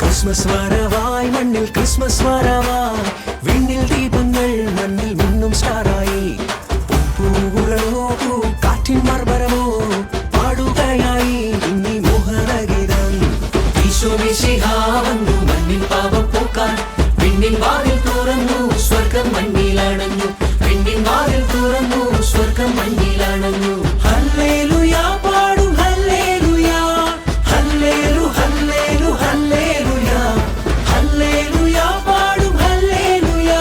Christmas വരവായി മണ്ണിൽ Christmas വരവായി വിണ്ണിൽ ദീപങ്ങൾ മണ്ണിൽ മിന്നും സ്റ്റാറായി പൂവുകളോ കാറ്റിൻ മർമരമോ പാടുകയായി ഇനി മോഹനഗീതം ഈശോ മിശിഹാ വന്നു മണ്ണിൽ പാപം പോക്കാൻ വിണ്ണിൻ വാതിൽ തുറന്നു സ്വർഗം മണ്ണിലണഞ്ഞു വിണ്ണിൻ വാതിൽ തുറന്നു സ്വർഗം മണ്ണിലണഞ്ഞു ഹല്ലേലൂയ പാടും ഹല്ലേലൂയ ഹല്ലേലു ഹല്ലേലു ഹല്ലേലൂയ ഹല്ലേലൂയ പാടും ഹല്ലേലൂയ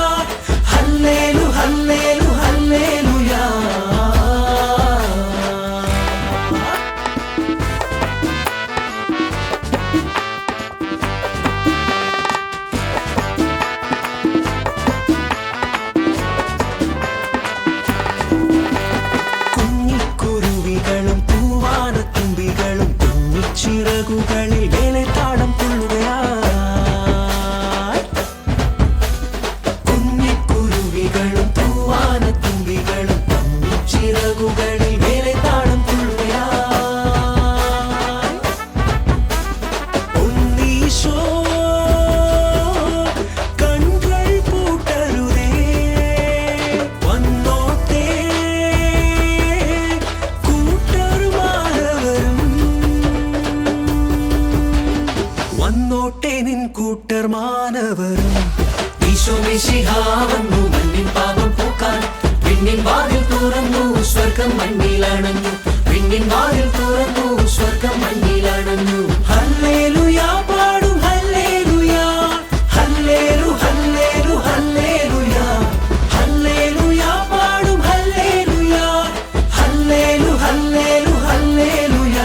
ഹല്ലേലു ഹല്ലേലു ഹല്ലേലൂയ കുഞ്ഞിക്കുരുവികളും പൂവാനത്തുമ്പികളും കുഞ്ഞിച്ചിറകുകളിൽ വേലെ താളം കൊള്ളുകയായി കുഞ്ഞിക്കുരുവികളും പൂവാനത്തുമ്പികളും കുഞ്ഞിച്ചിറകുകളിൽ വേലെ താളം കൊള്ളുകയായി ഉണ്ണീശോ കൺകൾ പൂട്ടരുതേ വന്നോട്ടേ വന്നോട്ടെ നിൻ കൂട്ടർ മാനവരും ഈശോ മിശിഹാ വന്നു മണ്ണിൻ പാപം പോക്കാൻ വിണ്ണിൻ വാതിൽ തുറന്നു സ്വർഗം മണ്ണിലണഞ്ഞു വിണ്ണിൻ വാതിൽ തുറന്നു സ്വർഗം മണ്ണിലണഞ്ഞു ഹല്ലേലൂയ പാടും ഹല്ലേലൂയ ഹല്ലേലു ഹല്ലേലു ഹല്ലേലൂയ ഹല്ലേലൂയ പാടും ഹല്ലേലൂയ ഹല്ലേലു ഹല്ലേലു ഹല്ലേലൂയ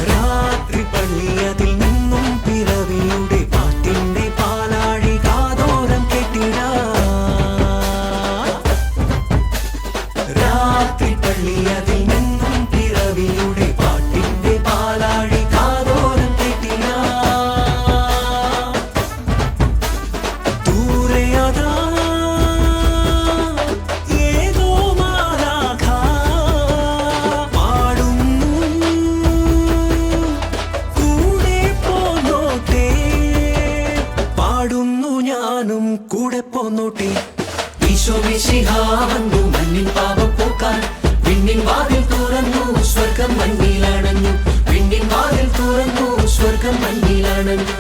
രാത്രി പള്ളിയതിൽ നിന്നും പിറവിയുടെ പാട്ടിന്റെ പാലാഴി കാതോരം കെട്ടിടാ രാത്രി പള്ളിയതിൽ നിന്നും പിറവിയുടെ പാട്ടിന്റെ പാലാഴി കാതോരം കെട്ടിടാ ദൂരെയതാ ഏതോ മാലാഖ പാടുന്നു കൂടെ പോന്നോട്ടെ പാടുന്നു ഞാനും കൂടെ പോന്നോട്ടെ ഈശോ മിശിഹാ വന്നു മണ്ണിൻ പാപം പോക്കാൻ വിണ്ണിൻ വാതിൽ തുറന്നു സ്വർഗം മണ്ണിലണഞ്ഞു വിണ്ണിൻ വാതിൽ തുറന്നു സ്വർഗം മണ്ണിലണഞ്ഞു